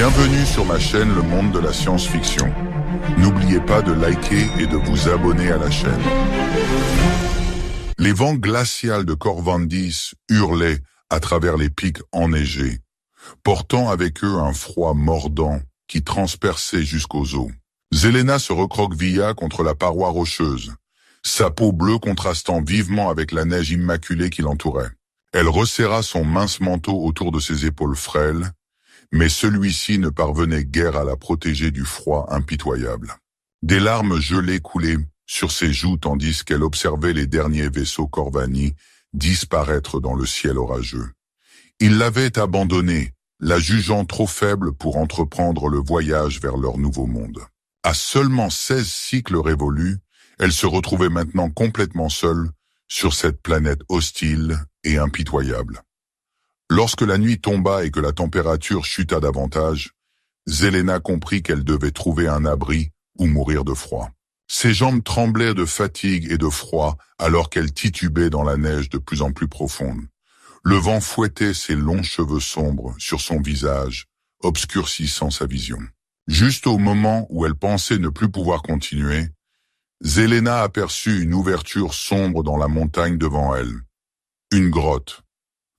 Bienvenue sur ma chaîne Le Monde de la Science-Fiction. N'oubliez pas de liker et de vous abonner à la chaîne. Les vents glacials de Corvandis hurlaient à travers les pics enneigés, portant avec eux un froid mordant qui transperçait jusqu'aux os. Zelena se recroquevilla contre la paroi rocheuse, sa peau bleue contrastant vivement avec la neige immaculée qui l'entourait. Elle resserra son mince manteau autour de ses épaules frêles, mais celui-ci ne parvenait guère à la protéger du froid impitoyable. Des larmes gelées coulaient sur ses joues tandis qu'elle observait les derniers vaisseaux Corvani disparaître dans le ciel orageux. Ils l'avaient abandonnée, la jugeant trop faible pour entreprendre le voyage vers leur nouveau monde. À seulement 16 cycles révolus, elle se retrouvait maintenant complètement seule sur cette planète hostile et impitoyable. Lorsque la nuit tomba et que la température chuta davantage, Zelena comprit qu'elle devait trouver un abri ou mourir de froid. Ses jambes tremblaient de fatigue et de froid alors qu'elle titubait dans la neige de plus en plus profonde. Le vent fouettait ses longs cheveux sombres sur son visage, obscurcissant sa vision. Juste au moment où elle pensait ne plus pouvoir continuer, Zelena aperçut une ouverture sombre dans la montagne devant elle. Une grotte.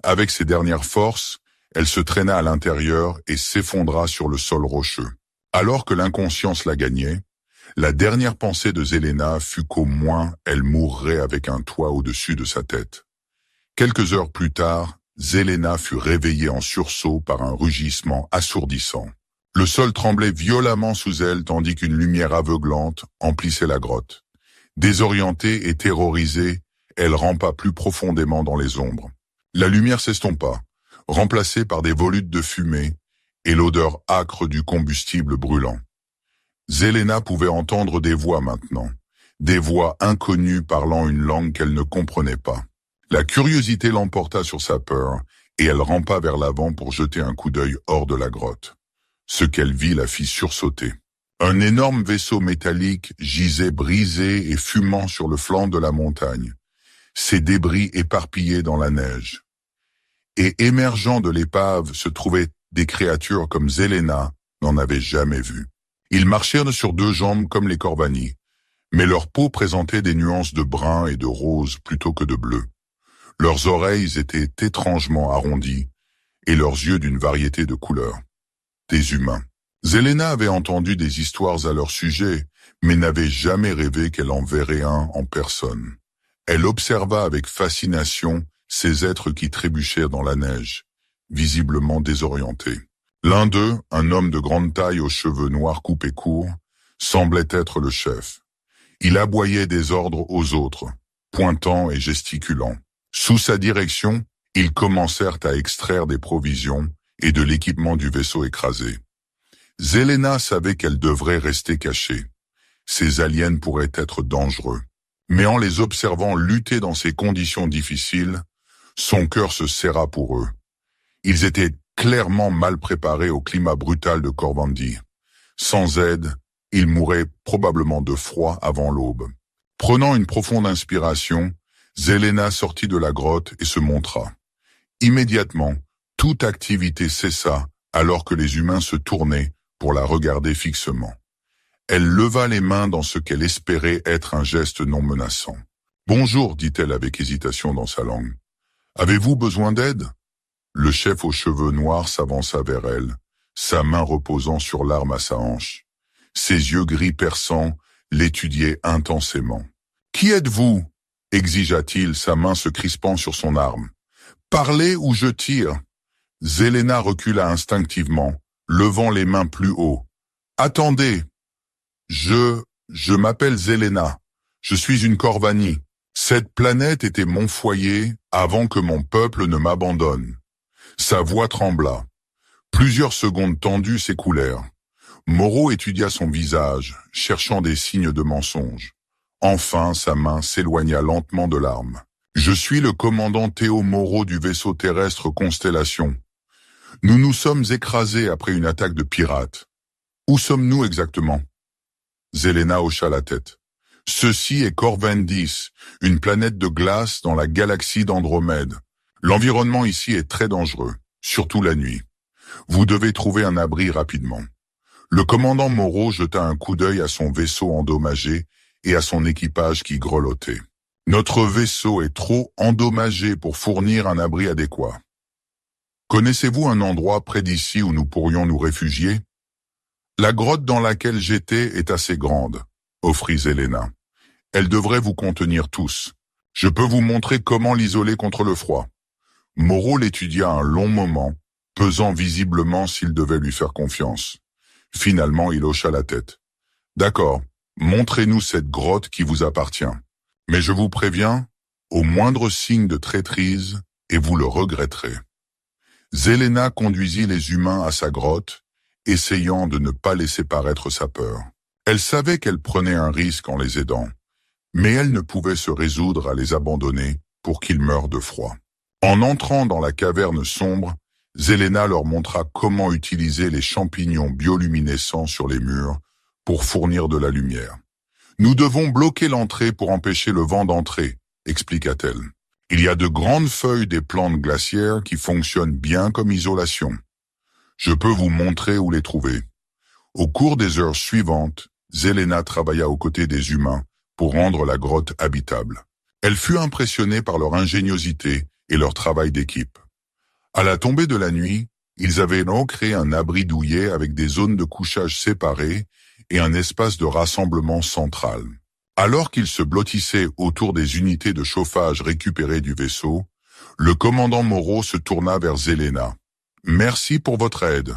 Avec ses dernières forces, elle se traîna à l'intérieur et s'effondra sur le sol rocheux. Alors que l'inconscience la gagnait, la dernière pensée de Zelena fut qu'au moins elle mourrait avec un toit au-dessus de sa tête. Quelques heures plus tard, Zelena fut réveillée en sursaut par un rugissement assourdissant. Le sol tremblait violemment sous elle tandis qu'une lumière aveuglante emplissait la grotte. Désorientée et terrorisée, elle rampa plus profondément dans les ombres. La lumière s'estompa, remplacée par des volutes de fumée et l'odeur âcre du combustible brûlant. Zelena pouvait entendre des voix maintenant, des voix inconnues parlant une langue qu'elle ne comprenait pas. La curiosité l'emporta sur sa peur et elle rampa vers l'avant pour jeter un coup d'œil hors de la grotte. Ce qu'elle vit la fit sursauter. Un énorme vaisseau métallique gisait brisé et fumant sur le flanc de la montagne, ses débris éparpillés dans la neige. Et émergeant de l'épave se trouvaient des créatures comme Zelena n'en avait jamais vues. Ils marchaient sur deux jambes comme les Corvani, mais leur peau présentait des nuances de brun et de rose plutôt que de bleu. Leurs oreilles étaient étrangement arrondies et leurs yeux d'une variété de couleurs. Des humains. Zelena avait entendu des histoires à leur sujet, mais n'avait jamais rêvé qu'elle en verrait un en personne. Elle observa avec fascination ces êtres qui trébuchaient dans la neige, visiblement désorientés. L'un d'eux, un homme de grande taille aux cheveux noirs coupés courts, semblait être le chef. Il aboyait des ordres aux autres, pointant et gesticulant. Sous sa direction, ils commencèrent à extraire des provisions et de l'équipement du vaisseau écrasé. Zelena savait qu'elle devrait rester cachée. Ces aliens pourraient être dangereux. Mais en les observant lutter dans ces conditions difficiles, son cœur se serra pour eux. Ils étaient clairement mal préparés au climat brutal de Corvandi. Sans aide, ils mourraient probablement de froid avant l'aube. Prenant une profonde inspiration, Zelena sortit de la grotte et se montra. Immédiatement, toute activité cessa alors que les humains se tournaient pour la regarder fixement. Elle leva les mains dans ce qu'elle espérait être un geste non menaçant. « Bonjour », dit-elle avec hésitation dans sa langue. « Avez-vous besoin d'aide ?» Le chef aux cheveux noirs s'avança vers elle, sa main reposant sur l'arme à sa hanche. Ses yeux gris perçants l'étudiaient intensément. « Qui êtes-vous » exigea-t-il, sa main se crispant sur son arme. « Parlez ou je tire » Zelena recula instinctivement, levant les mains plus haut. « Attendez !»« Je m'appelle Zelena. Je suis une Corvani. Cette planète était mon foyer avant que mon peuple ne m'abandonne. » Sa voix trembla. Plusieurs secondes tendues s'écoulèrent. Moreau étudia son visage, cherchant des signes de mensonge. Enfin, sa main s'éloigna lentement de l'arme. « Je suis le commandant Théo Moreau du vaisseau terrestre Constellation. Nous nous sommes écrasés après une attaque de pirates. Où sommes-nous exactement ?» Zelena hocha la tête. « Ceci est Corvandis, une planète de glace dans la galaxie d'Andromède. L'environnement ici est très dangereux, surtout la nuit. Vous devez trouver un abri rapidement. Le commandant Moreau jeta un coup d'œil à son vaisseau endommagé et à son équipage qui grelottait. Notre vaisseau est trop endommagé pour fournir un abri adéquat. Connaissez-vous un endroit près d'ici où nous pourrions nous réfugier? La grotte dans laquelle j'étais est assez grande, offrit Zelena. Elle devrait vous contenir tous. Je peux vous montrer comment l'isoler contre le froid. Moreau l'étudia un long moment, pesant visiblement s'il devait lui faire confiance. Finalement, il hocha la tête. D'accord, montrez-nous cette grotte qui vous appartient. Mais je vous préviens, au moindre signe de traîtrise, et vous le regretterez. Zelena conduisit les humains à sa grotte, essayant de ne pas laisser paraître sa peur. Elle savait qu'elle prenait un risque en les aidant, mais elle ne pouvait se résoudre à les abandonner pour qu'ils meurent de froid. En entrant dans la caverne sombre, Zelena leur montra comment utiliser les champignons bioluminescents sur les murs pour fournir de la lumière. « Nous devons bloquer l'entrée pour empêcher le vent d'entrer », expliqua-t-elle. « Il y a de grandes feuilles des plantes glaciaires qui fonctionnent bien comme isolation. Je peux vous montrer où les trouver. » Au cours des heures suivantes, Zelena travailla aux côtés des humains pour rendre la grotte habitable. Elle fut impressionnée par leur ingéniosité et leur travail d'équipe. À la tombée de la nuit, ils avaient donc créé un abri douillet avec des zones de couchage séparées et un espace de rassemblement central. Alors qu'ils se blottissaient autour des unités de chauffage récupérées du vaisseau, le commandant Moreau se tourna vers Zelena. « Merci pour votre aide.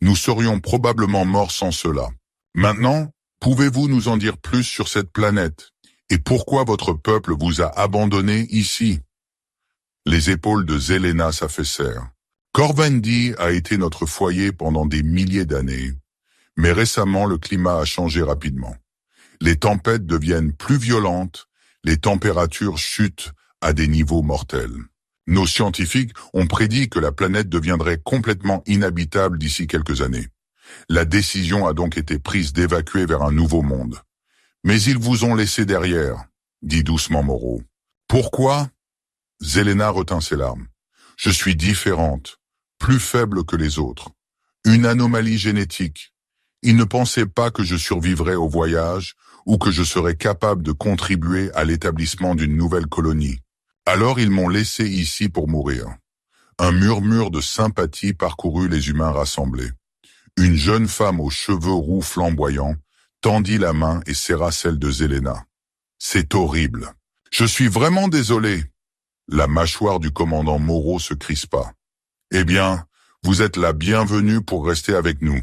Nous serions probablement morts sans cela. Maintenant, pouvez-vous nous en dire plus sur cette planète et pourquoi votre peuple vous a abandonné ici ?» Les épaules de Zelena s'affaissèrent. Corvandi a été notre foyer pendant des milliers d'années, mais récemment le climat a changé rapidement. Les tempêtes deviennent plus violentes, les températures chutent à des niveaux mortels. Nos scientifiques ont prédit que la planète deviendrait complètement inhabitable d'ici quelques années. La décision a donc été prise d'évacuer vers un nouveau monde. Mais ils vous ont laissé derrière, dit doucement Moreau. Pourquoi? Zelena retint ses larmes. Je suis différente, plus faible que les autres. Une anomalie génétique. Ils ne pensaient pas que je survivrais au voyage ou que je serais capable de contribuer à l'établissement d'une nouvelle colonie. Alors ils m'ont laissé ici pour mourir. Un murmure de sympathie parcourut les humains rassemblés. Une jeune femme aux cheveux roux flamboyants tendit la main et serra celle de Zelena. C'est horrible. Je suis vraiment désolé. La mâchoire du commandant Moreau se crispa. Eh bien, vous êtes la bienvenue pour rester avec nous.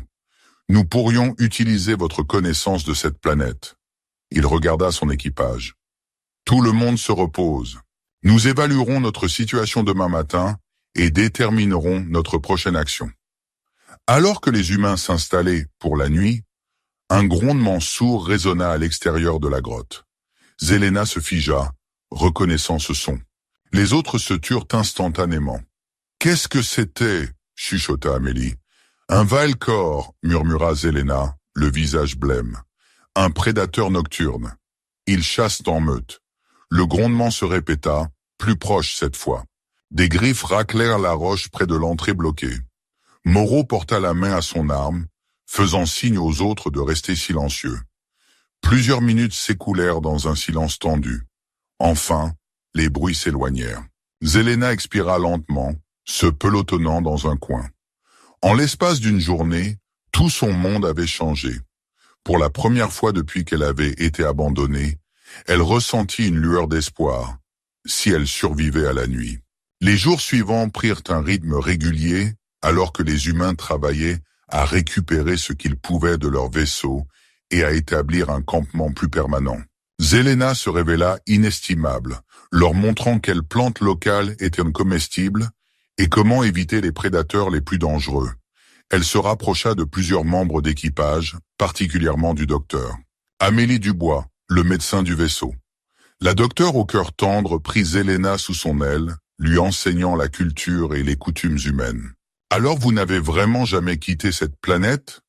Nous pourrions utiliser votre connaissance de cette planète. Il regarda son équipage. Tout le monde se repose. Nous évaluerons notre situation demain matin et déterminerons notre prochaine action. Alors que les humains s'installaient pour la nuit, un grondement sourd résonna à l'extérieur de la grotte. Zelena se figea, reconnaissant ce son. Les autres se turent instantanément. « Qu'est-ce que c'était » chuchota Amélie. « Un Valkor » murmura Zelena, le visage blême. « Un prédateur nocturne. Ils chassent en meute. » Le grondement se répéta, plus proche cette fois. Des griffes raclèrent la roche près de l'entrée bloquée. Moreau porta la main à son arme, faisant signe aux autres de rester silencieux. Plusieurs minutes s'écoulèrent dans un silence tendu. Enfin, les bruits s'éloignèrent. Zelena expira lentement, se pelotonnant dans un coin. En l'espace d'une journée, tout son monde avait changé. Pour la première fois depuis qu'elle avait été abandonnée, elle ressentit une lueur d'espoir, si elle survivait à la nuit. Les jours suivants prirent un rythme régulier, alors que les humains travaillaient à récupérer ce qu'ils pouvaient de leur vaisseau et à établir un campement plus permanent. Zelena se révéla inestimable, leur montrant quelles plantes locales étaient comestibles et comment éviter les prédateurs les plus dangereux. Elle se rapprocha de plusieurs membres d'équipage, particulièrement du docteur. Amélie Dubois, le médecin du vaisseau. La docteure au cœur tendre prit Zelena sous son aile, lui enseignant la culture et les coutumes humaines. « Alors vous n'avez vraiment jamais quitté cette planète ?»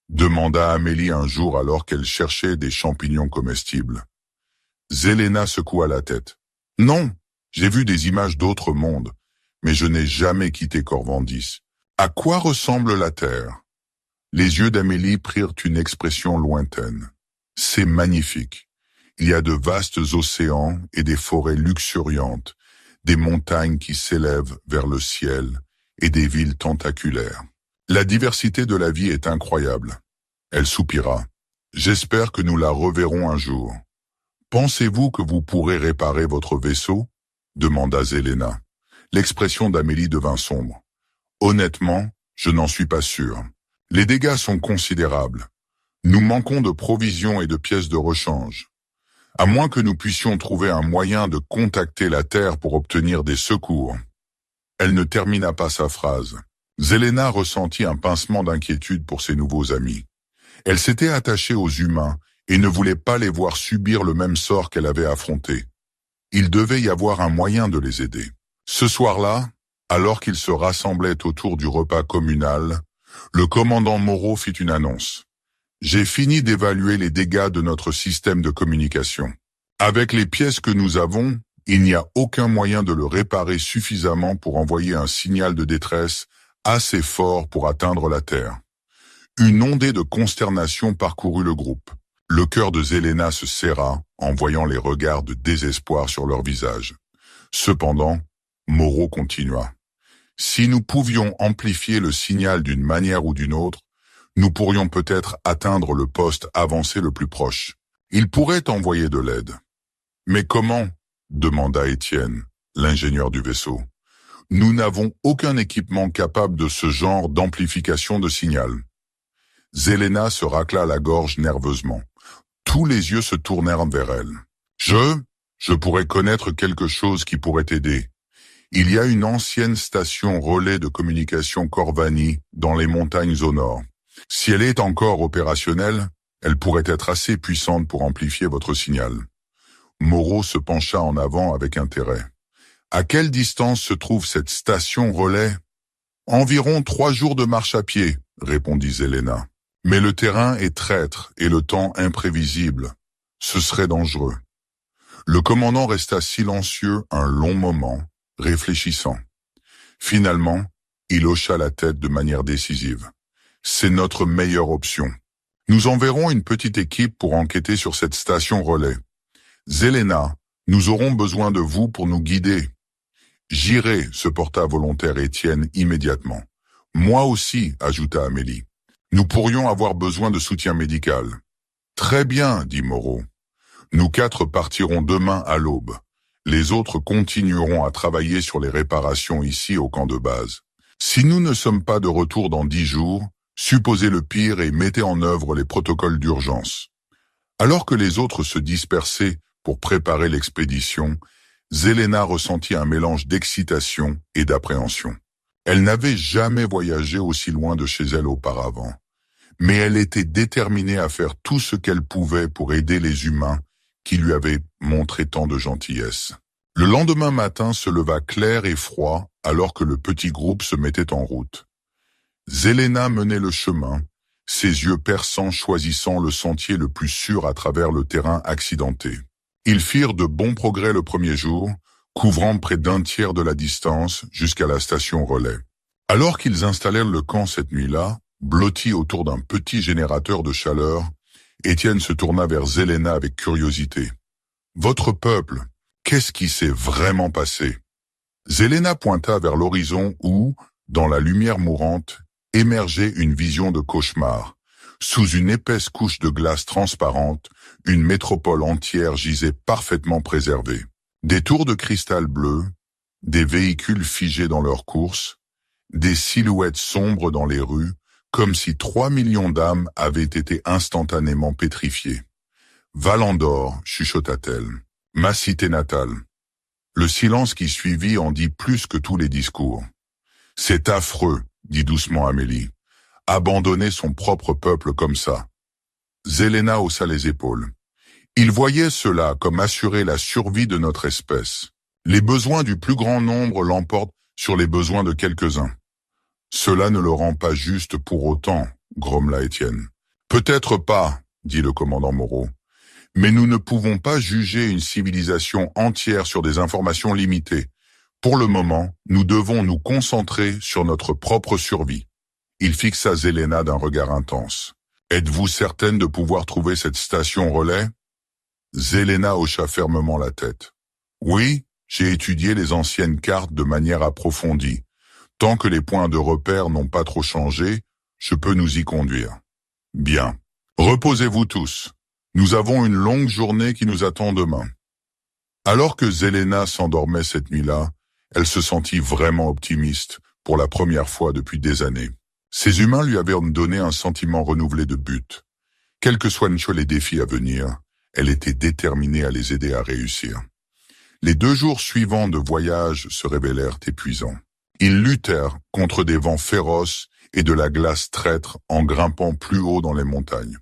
demanda Amélie un jour alors qu'elle cherchait des champignons comestibles. Zelena secoua la tête. « Non, j'ai vu des images d'autres mondes, mais je n'ai jamais quitté Corvandis. À quoi ressemble la Terre? Les yeux d'Amélie prirent une expression lointaine. C'est magnifique. Il y a de vastes océans et des forêts luxuriantes, des montagnes qui s'élèvent vers le ciel et des villes tentaculaires. La diversité de la vie est incroyable. Elle soupira. J'espère que nous la reverrons un jour. Pensez-vous que vous pourrez réparer votre vaisseau? Demanda Zelena. L'expression d'Amélie devint sombre. Honnêtement, je n'en suis pas sûr. Les dégâts sont considérables. Nous manquons de provisions et de pièces de rechange. À moins que nous puissions trouver un moyen de contacter la Terre pour obtenir des secours. Elle ne termina pas sa phrase. Zelena ressentit un pincement d'inquiétude pour ses nouveaux amis. Elle s'était attachée aux humains et ne voulait pas les voir subir le même sort qu'elle avait affronté. Il devait y avoir un moyen de les aider. Ce soir-là, alors qu'ils se rassemblaient autour du repas communal, le commandant Moreau fit une annonce. J'ai fini d'évaluer les dégâts de notre système de communication. Avec les pièces que nous avons, il n'y a aucun moyen de le réparer suffisamment pour envoyer un signal de détresse assez fort pour atteindre la Terre. Une ondée de consternation parcourut le groupe. Le cœur de Zelena se serra en voyant les regards de désespoir sur leur visage. Cependant, Moreau continua. Si nous pouvions amplifier le signal d'une manière ou d'une autre, nous pourrions peut-être atteindre le poste avancé le plus proche. Il pourrait envoyer de l'aide. Mais comment? Demanda Étienne, l'ingénieur du vaisseau. Nous n'avons aucun équipement capable de ce genre d'amplification de signal. Zelena se racla la gorge nerveusement. Tous les yeux se tournèrent vers elle. Je pourrais connaître quelque chose qui pourrait t'aider. Il y a une ancienne station relais de communication Corvani dans les montagnes au nord. Si elle est encore opérationnelle, elle pourrait être assez puissante pour amplifier votre signal. Moreau se pencha en avant avec intérêt. À quelle distance se trouve cette station relais? Environ 3 jours de marche à pied, répondit Zelena. Mais le terrain est traître et le temps imprévisible. Ce serait dangereux. Le commandant resta silencieux un long moment, réfléchissant. Finalement, il hocha la tête de manière décisive. C'est notre meilleure option. Nous enverrons une petite équipe pour enquêter sur cette station relais. Zelena, nous aurons besoin de vous pour nous guider. J'irai, se porta volontaire Étienne immédiatement. Moi aussi, ajouta Amélie. Nous pourrions avoir besoin de soutien médical. Très bien, dit Moreau. Nous 4 partirons demain à l'aube. Les autres continueront à travailler sur les réparations ici au camp de base. Si nous ne sommes pas de retour dans 10 jours, supposez le pire et mettez en œuvre les protocoles d'urgence. Alors que les autres se dispersaient pour préparer l'expédition, Zelena ressentit un mélange d'excitation et d'appréhension. Elle n'avait jamais voyagé aussi loin de chez elle auparavant, mais elle était déterminée à faire tout ce qu'elle pouvait pour aider les humains qui lui avaient montré tant de gentillesse. Le lendemain matin se leva clair et froid alors que le petit groupe se mettait en route. Zelena menait le chemin, ses yeux perçants choisissant le sentier le plus sûr à travers le terrain accidenté. Ils firent de bons progrès le premier jour, couvrant près d'un tiers de la distance jusqu'à la station relais. Alors qu'ils installèrent le camp cette nuit-là, blotti autour d'un petit générateur de chaleur, Étienne se tourna vers Zelena avec curiosité. « Votre peuple, qu'est-ce qui s'est vraiment passé ?» Zelena pointa vers l'horizon où, dans la lumière mourante, émergeait une vision de cauchemar. Sous une épaisse couche de glace transparente, une métropole entière gisait parfaitement préservée. Des tours de cristal bleu, des véhicules figés dans leur course, des silhouettes sombres dans les rues, comme si 3 millions d'âmes avaient été instantanément pétrifiées. « Valandor, chuchota-t-elle, ma cité natale. » Le silence qui suivit en dit plus que tous les discours. « C'est affreux, » dit doucement Amélie. « Abandonner son propre peuple comme ça. » Zelena haussa les épaules. Il voyait cela comme assurer la survie de notre espèce. Les besoins du plus grand nombre l'emportent sur les besoins de quelques-uns. Cela ne le rend pas juste pour autant, grommela Étienne. Peut-être pas, dit le commandant Moreau. Mais nous ne pouvons pas juger une civilisation entière sur des informations limitées. Pour le moment, nous devons nous concentrer sur notre propre survie. Il fixa Zelena d'un regard intense. Êtes-vous certaine de pouvoir trouver cette station relais? Zelena hocha fermement la tête. Oui, j'ai étudié les anciennes cartes de manière approfondie. Tant que les points de repère n'ont pas trop changé, je peux nous y conduire. Bien. Reposez-vous tous. Nous avons une longue journée qui nous attend demain. Alors que Zelena s'endormait cette nuit-là, elle se sentit vraiment optimiste pour la première fois depuis des années. Ces humains lui avaient donné un sentiment renouvelé de but. Quels que soient les défis à venir, elle était déterminée à les aider à réussir. Les 2 jours suivants de voyage se révélèrent épuisants. Ils luttèrent contre des vents féroces et de la glace traître en grimpant plus haut dans les montagnes.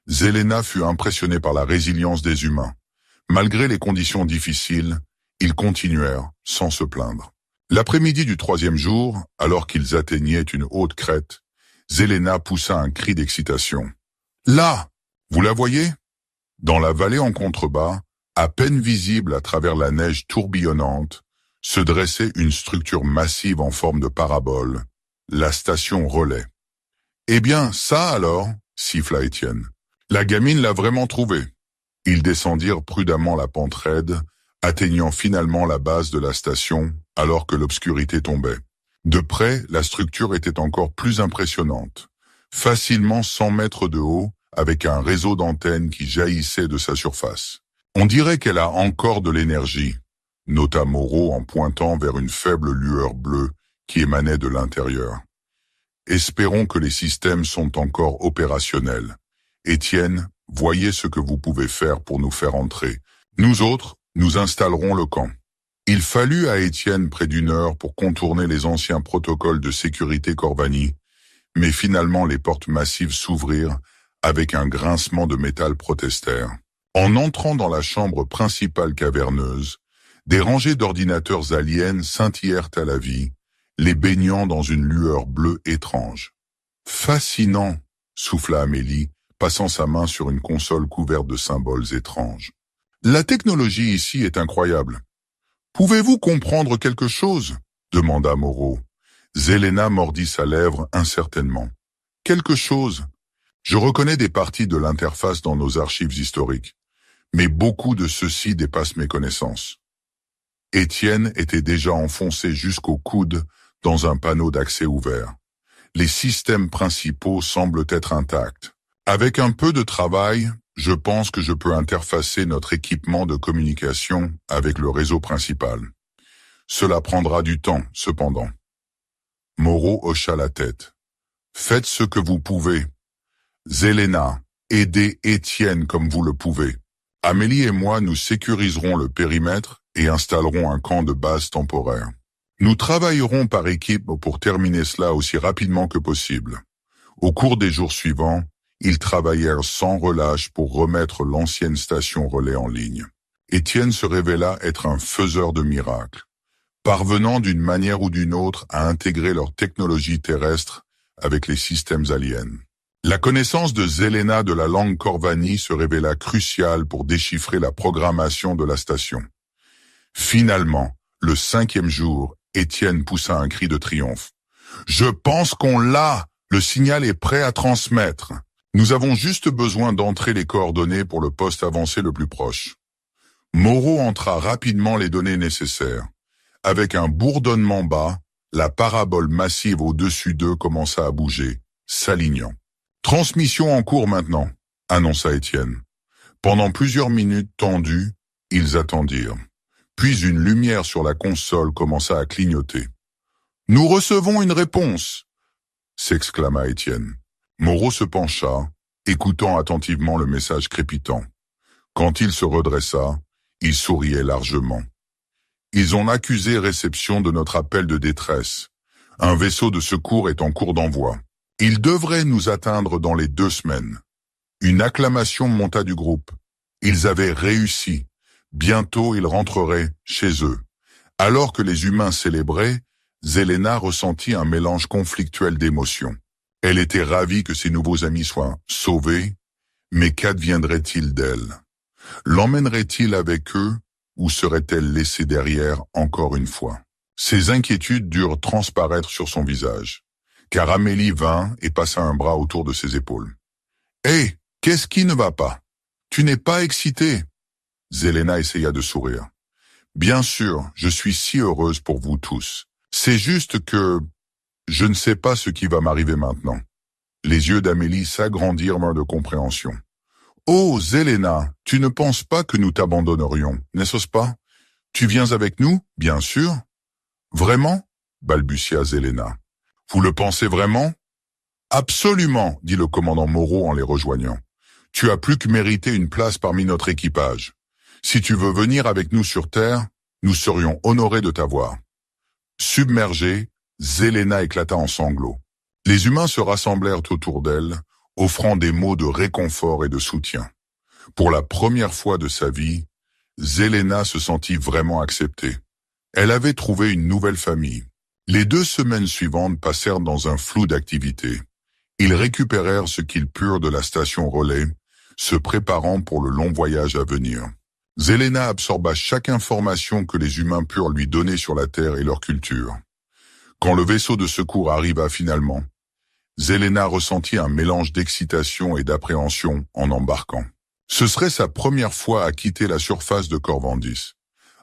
Zelena fut impressionnée par la résilience des humains. Malgré les conditions difficiles, ils continuèrent sans se plaindre. L'après-midi du 3e jour, alors qu'ils atteignaient une haute crête, Zelena poussa un cri d'excitation. « Là! Vous la voyez ?» Dans la vallée en contrebas, à peine visible à travers la neige tourbillonnante, se dressait une structure massive en forme de parabole, la station relais. « Eh bien, ça alors ?» siffla Étienne. « La gamine l'a vraiment trouvé. » Ils descendirent prudemment la pente raide, atteignant finalement la base de la station alors que l'obscurité tombait. De près, la structure était encore plus impressionnante. Facilement 100 mètres de haut, avec un réseau d'antennes qui jaillissait de sa surface. On dirait qu'elle a encore de l'énergie, nota Moreau en pointant vers une faible lueur bleue qui émanait de l'intérieur. Espérons que les systèmes sont encore opérationnels. Étienne, voyez ce que vous pouvez faire pour nous faire entrer. Nous autres, nous installerons le camp. Il fallut à Étienne près d'1 heure pour contourner les anciens protocoles de sécurité Corvanie, mais finalement les portes massives s'ouvrirent avec un grincement de métal protestère. En entrant dans la chambre principale caverneuse, des rangées d'ordinateurs aliens scintillèrent à la vie, les baignant dans une lueur bleue étrange. « Fascinant !» souffla Amélie, passant sa main sur une console couverte de symboles étranges. « La technologie ici est incroyable. »« Pouvez-vous comprendre quelque chose ?» demanda Moreau. Zelena mordit sa lèvre incertainement. « Quelque chose. Je reconnais des parties de l'interface dans nos archives historiques, mais beaucoup de ceci dépasse mes connaissances. » Étienne était déjà enfoncé jusqu'au coude dans un panneau d'accès ouvert. Les systèmes principaux semblent être intacts. Avec un peu de travail, je pense que je peux interfacer notre équipement de communication avec le réseau principal. Cela prendra du temps, cependant. Moreau hocha la tête. Faites ce que vous pouvez. Zelena, aidez Étienne comme vous le pouvez. Amélie et moi nous sécuriserons le périmètre et installerons un camp de base temporaire. Nous travaillerons par équipe pour terminer cela aussi rapidement que possible. Au cours des jours suivants, ils travaillèrent sans relâche pour remettre l'ancienne station relais en ligne. Étienne se révéla être un faiseur de miracles, parvenant d'une manière ou d'une autre à intégrer leur technologie terrestre avec les systèmes aliens. La connaissance de Zelena de la langue Corvanie se révéla cruciale pour déchiffrer la programmation de la station. Finalement, le 5e jour, Étienne poussa un cri de triomphe. « Je pense qu'on l'a! Le signal est prêt à transmettre. Nous avons juste besoin d'entrer les coordonnées pour le poste avancé le plus proche. » Moreau entra rapidement les données nécessaires. Avec un bourdonnement bas, la parabole massive au-dessus d'eux commença à bouger, s'alignant. « Transmission en cours maintenant », annonça Étienne. Pendant plusieurs minutes tendues, ils attendirent. Puis une lumière sur la console commença à clignoter. « Nous recevons une réponse !» s'exclama Étienne. Moreau se pencha, écoutant attentivement le message crépitant. Quand il se redressa, il souriait largement. « Ils ont accusé réception de notre appel de détresse. Un vaisseau de secours est en cours d'envoi. Il devrait nous atteindre dans les 2 semaines. » Une acclamation monta du groupe. Ils avaient réussi. Bientôt, ils rentreraient chez eux. Alors que les humains célébraient, Zelena ressentit un mélange conflictuel d'émotions. Elle était ravie que ses nouveaux amis soient sauvés, mais qu'adviendrait-il d'elle? L'emmènerait-il avec eux ou serait-elle laissée derrière encore une fois? Ces inquiétudes durent transparaître sur son visage, car Amélie vint et passa un bras autour de ses épaules. « Hé, qu'est-ce qui ne va pas? Tu n'es pas excitée ?» Zelena essaya de sourire. « Bien sûr, je suis si heureuse pour vous tous. C'est juste que je ne sais pas ce qui va m'arriver maintenant. » Les yeux d'Amélie s'agrandirent d'un de compréhension. « Oh, Zelena, tu ne penses pas que nous t'abandonnerions, n'est-ce pas? Tu viens avec nous, bien sûr. »« Vraiment ?» balbutia Zelena. « Vous le pensez vraiment ?»« Absolument, » dit le commandant Moreau en les rejoignant. « Tu as plus que mérité une place parmi notre équipage. Si tu veux venir avec nous sur Terre, nous serions honorés de t'avoir. » Submergée, Zelena éclata en sanglots. Les humains se rassemblèrent autour d'elle, offrant des mots de réconfort et de soutien. Pour la première fois de sa vie, Zelena se sentit vraiment acceptée. Elle avait trouvé une nouvelle famille. Les 2 semaines suivantes passèrent dans un flou d'activités. Ils récupérèrent ce qu'ils purent de la station relais, se préparant pour le long voyage à venir. Zelena absorba chaque information que les humains purent lui donner sur la Terre et leur culture. Quand le vaisseau de secours arriva finalement, Zelena ressentit un mélange d'excitation et d'appréhension en embarquant. Ce serait sa première fois à quitter la surface de Corvandis.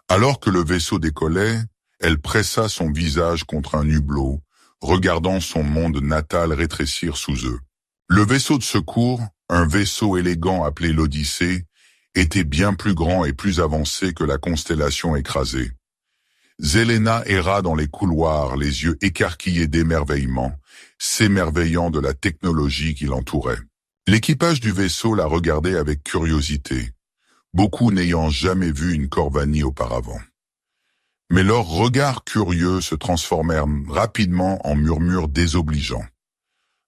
Alors que le vaisseau décollait, elle pressa son visage contre un hublot, regardant son monde natal rétrécir sous eux. Le vaisseau de secours, un vaisseau élégant appelé l'Odyssée, était bien plus grand et plus avancé que la constellation écrasée. Zelena erra dans les couloirs, les yeux écarquillés d'émerveillement, s'émerveillant de la technologie qui l'entourait. L'équipage du vaisseau la regardait avec curiosité, beaucoup n'ayant jamais vu une Corvanie auparavant. Mais leurs regards curieux se transformèrent rapidement en murmures désobligeants.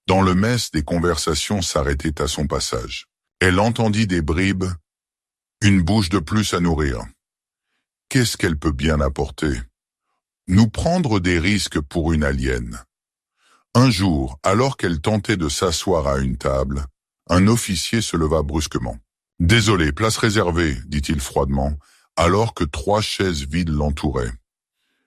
Dans le mess, des conversations s'arrêtaient à son passage. Elle entendit des bribes, une bouche de plus à nourrir. Qu'est-ce qu'elle peut bien apporter? Nous prendre des risques pour une alien. Un jour, alors qu'elle tentait de s'asseoir à une table, un officier se leva brusquement. « Désolé, place réservée, » dit-il froidement, alors que 3 chaises vides l'entouraient.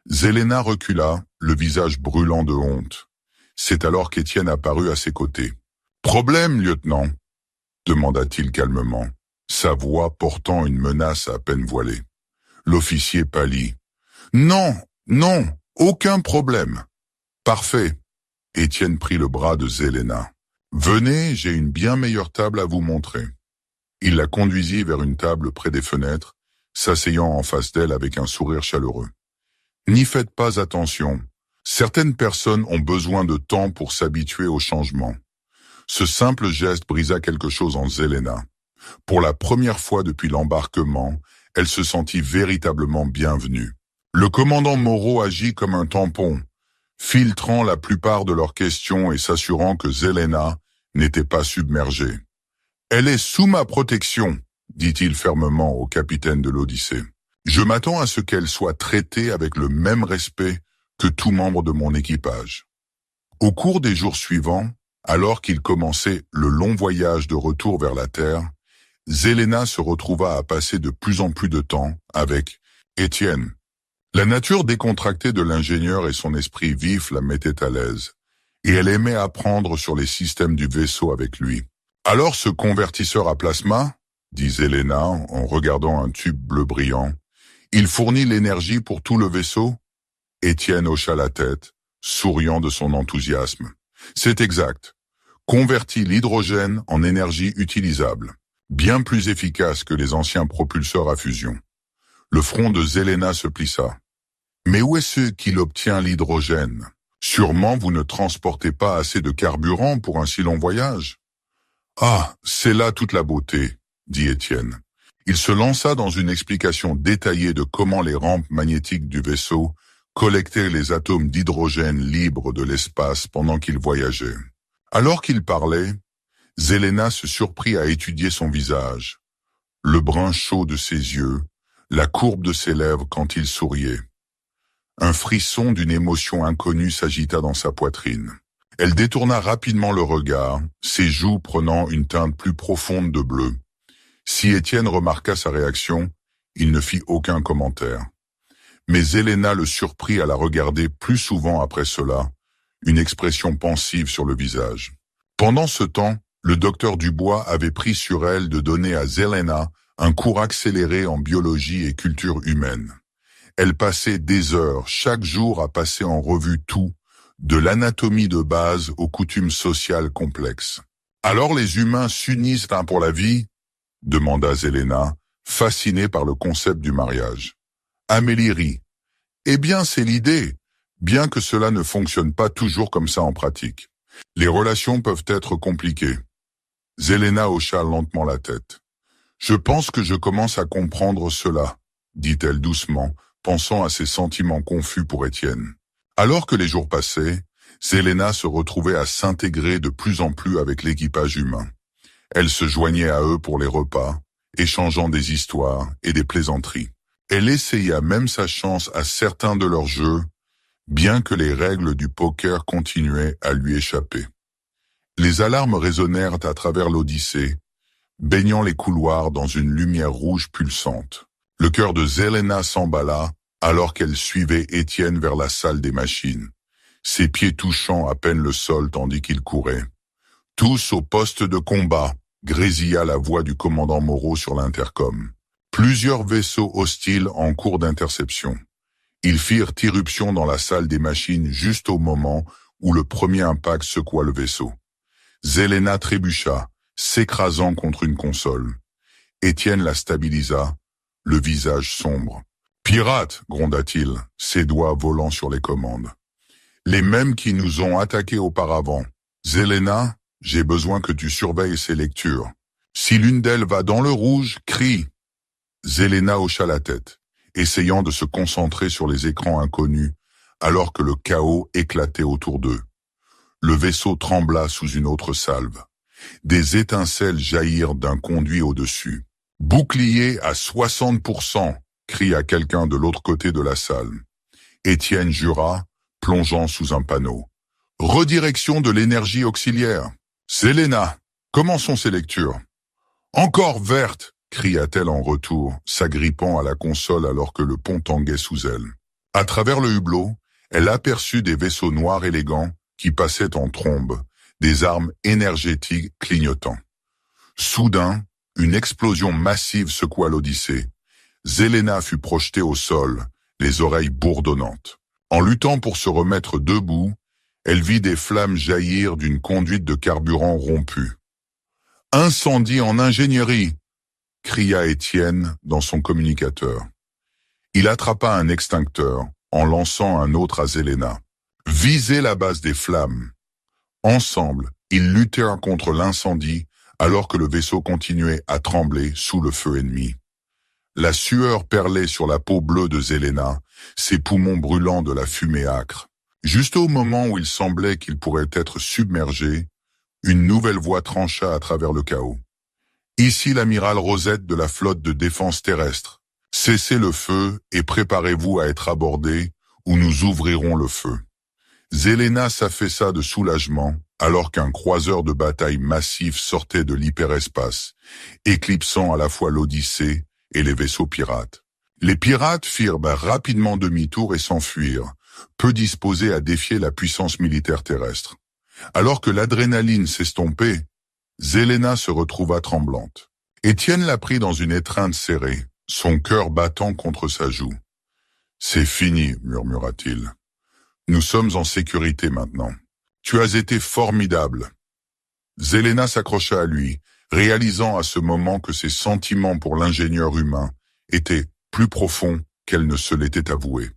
Zelena recula, le visage brûlant de honte. C'est alors qu'Étienne apparut à ses côtés. « Problème, lieutenant ?» demanda-t-il calmement, sa voix portant une menace à peine voilée. L'officier pâlit. « Non, non, aucun problème. »« Parfait. » Étienne prit le bras de Zelena. « Venez, j'ai une bien meilleure table à vous montrer. » Il la conduisit vers une table près des fenêtres, s'asseyant en face d'elle avec un sourire chaleureux. « N'y faites pas attention. Certaines personnes ont besoin de temps pour s'habituer au changement. » Ce simple geste brisa quelque chose en Zelena. Pour la première fois depuis l'embarquement, elle se sentit véritablement bienvenue. Le commandant Moreau agit comme un tampon, filtrant la plupart de leurs questions et s'assurant que Zelena n'était pas submergée. « Elle est sous ma protection, » dit-il fermement au capitaine de l'Odyssée. « Je m'attends à ce qu'elle soit traitée avec le même respect que tout membre de mon équipage. » Au cours des jours suivants, alors qu'il commençait le long voyage de retour vers la Terre, Zelena se retrouva à passer de plus en plus de temps avec Étienne. La nature décontractée de l'ingénieur et son esprit vif la mettaient à l'aise, et elle aimait apprendre sur les systèmes du vaisseau avec lui. « Alors ce convertisseur à plasma, » dit Zelena en regardant un tube bleu brillant, « il fournit l'énergie pour tout le vaisseau ?» Étienne hocha la tête, souriant de son enthousiasme. « C'est exact. Convertit l'hydrogène en énergie utilisable, bien plus efficace que les anciens propulseurs à fusion. » Le front de Zelena se plissa. « Mais où est-ce qu'il obtient l'hydrogène? Sûrement vous ne transportez pas assez de carburant pour un si long voyage. »« Ah, c'est là toute la beauté, » dit Étienne. Il se lança dans une explication détaillée de comment les rampes magnétiques du vaisseau collectaient les atomes d'hydrogène libres de l'espace pendant qu'il voyageait. Alors qu'il parlait, Zelena se surprit à étudier son visage, le brun chaud de ses yeux, la courbe de ses lèvres quand il souriait. Un frisson d'une émotion inconnue s'agita dans sa poitrine. Elle détourna rapidement le regard, ses joues prenant une teinte plus profonde de bleu. Si Étienne remarqua sa réaction, Il ne fit aucun commentaire. Mais Zelena le surprit à la regarder plus souvent après cela, une expression pensive sur le visage. Pendant ce temps, le docteur Dubois avait pris sur elle de donner à Zelena un cours accéléré en biologie et culture humaine. Elle passait des heures chaque jour à passer en revue tout, de l'anatomie de base aux coutumes sociales complexes. « Alors les humains s'unissent pour la vie ?» demanda Zelena, fascinée par le concept du mariage. Amélie rit. « Eh bien, c'est l'idée, bien que cela ne fonctionne pas toujours comme ça en pratique. Les relations peuvent être compliquées. » Zelena hocha lentement la tête. « Je pense que je commence à comprendre cela, » dit-elle doucement, pensant à ses sentiments confus pour Étienne. Alors que les jours passaient, Zelena se retrouvait à s'intégrer de plus en plus avec l'équipage humain. Elle se joignait à eux pour les repas, échangeant des histoires et des plaisanteries. Elle essaya même sa chance à certains de leurs jeux, bien que les règles du poker continuaient à lui échapper. Les alarmes résonnèrent à travers l'Odyssée, baignant les couloirs dans une lumière rouge pulsante. Le cœur de Zelena s'emballa alors qu'elle suivait Étienne vers la salle des machines, ses pieds touchant à peine le sol tandis qu'il courait. « Tous au poste de combat !» grésilla la voix du commandant Moreau sur l'intercom. Plusieurs vaisseaux hostiles en cours d'interception. Ils firent irruption dans la salle des machines juste au moment où le premier impact secoua le vaisseau. Zelena trébucha, s'écrasant contre une console. Étienne la stabilisa, le visage sombre. « Pirates !» gronda-t-il, ses doigts volant sur les commandes. « Les mêmes qui nous ont attaqués auparavant. Zelena, j'ai besoin que tu surveilles ces lectures. Si l'une d'elles va dans le rouge, crie !» Zelena hocha la tête, essayant de se concentrer sur les écrans inconnus, alors que le chaos éclatait autour d'eux. Le vaisseau trembla sous une autre salve. Des étincelles jaillirent d'un conduit au-dessus. « Bouclier à 60%, cria quelqu'un de l'autre côté de la salle. Étienne jura, plongeant sous un panneau. « Redirection de l'énergie auxiliaire. Zelena, comment sont ces lectures ?»« Encore verte !» cria-t-elle en retour, s'agrippant à la console alors que le pont tanguait sous elle. À travers le hublot, elle aperçut des vaisseaux noirs élégants qui passaient en trombe, des armes énergétiques clignotant. Soudain, une explosion massive secoua l'Odyssée. Zelena fut projetée au sol, les oreilles bourdonnantes. En luttant pour se remettre debout, elle vit des flammes jaillir d'une conduite de carburant rompue. « Incendie en ingénierie !» cria Étienne dans son communicateur. Il attrapa un extincteur en lançant un autre à Zelena. « Visez la base des flammes !» Ensemble, ils luttèrent contre l'incendie alors que le vaisseau continuait à trembler sous le feu ennemi. La sueur perlait sur la peau bleue de Zelena, ses poumons brûlant de la fumée âcre. Juste au moment où il semblait qu'il pourrait être submergé, une nouvelle voix trancha à travers le chaos. « Ici l'amiral Rosette de la flotte de défense terrestre. Cessez le feu et préparez-vous à être abordés ou nous ouvrirons le feu. » Zelena s'affaissa de soulagement alors qu'un croiseur de bataille massif sortait de l'hyperespace, éclipsant à la fois l'Odyssée et les vaisseaux pirates. Les pirates firent rapidement demi-tour et s'enfuirent, peu disposés à défier la puissance militaire terrestre. Alors que l'adrénaline s'estompait, Zelena se retrouva tremblante. Étienne la prit dans une étreinte serrée, son cœur battant contre sa joue. « C'est fini, murmura-t-il. Nous sommes en sécurité maintenant. Tu as été formidable. » Zelena s'accrocha à lui, réalisant à ce moment que ses sentiments pour l'ingénieur humain étaient plus profonds qu'elle ne se l'était avoué.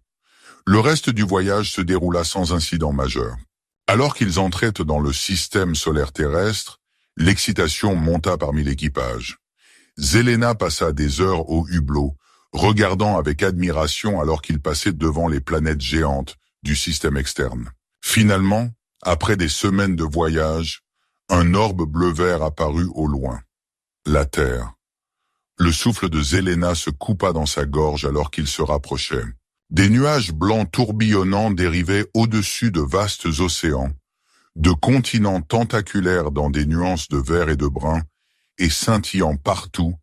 Le reste du voyage se déroula sans incident majeur. Alors qu'ils entraient dans le système solaire terrestre, l'excitation monta parmi l'équipage. Zelena passa des heures au hublot, regardant avec admiration alors qu'ils passaient devant les planètes géantes du système externe. Finalement, après des semaines de voyage, un orbe bleu-vert apparut au loin. La Terre. Le souffle de Zelena se coupa dans sa gorge alors qu'il se rapprochait. Des nuages blancs tourbillonnants dérivaient au-dessus de vastes océans, de continents tentaculaires dans des nuances de vert et de brun, et scintillant partout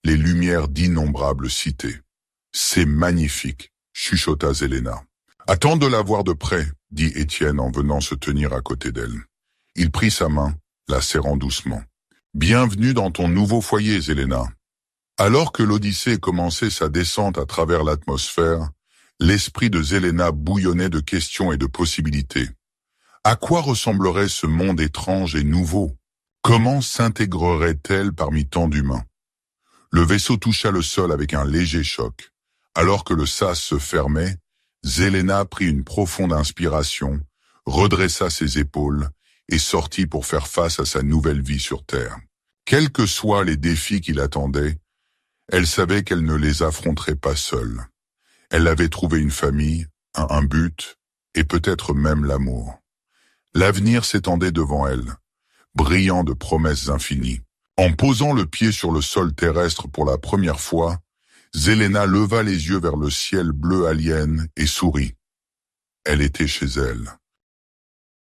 les lumières d'innombrables cités. C'est magnifique, chuchota Zelena. Attends de la voir de près, dit Étienne en venant se tenir à côté d'elle. Il prit sa main, la serrant doucement. Bienvenue dans ton nouveau foyer, Zelena. Alors que l'Odyssée commençait sa descente à travers l'atmosphère, l'esprit de Zelena bouillonnait de questions et de possibilités. À quoi ressemblerait ce monde étrange et nouveau? Comment s'intégrerait-elle parmi tant d'humains? Le vaisseau toucha le sol avec un léger choc. Alors que le sas se fermait, Zelena prit une profonde inspiration, redressa ses épaules et sortit pour faire face à sa nouvelle vie sur Terre. Quels que soient les défis qui l'attendaient, elle savait qu'elle ne les affronterait pas seule. Elle avait trouvé une famille, un but, et peut-être même l'amour. L'avenir s'étendait devant elle, brillant de promesses infinies. En posant le pied sur le sol terrestre pour la première fois, Zelena leva les yeux vers le ciel bleu alien et sourit. Elle était chez elle.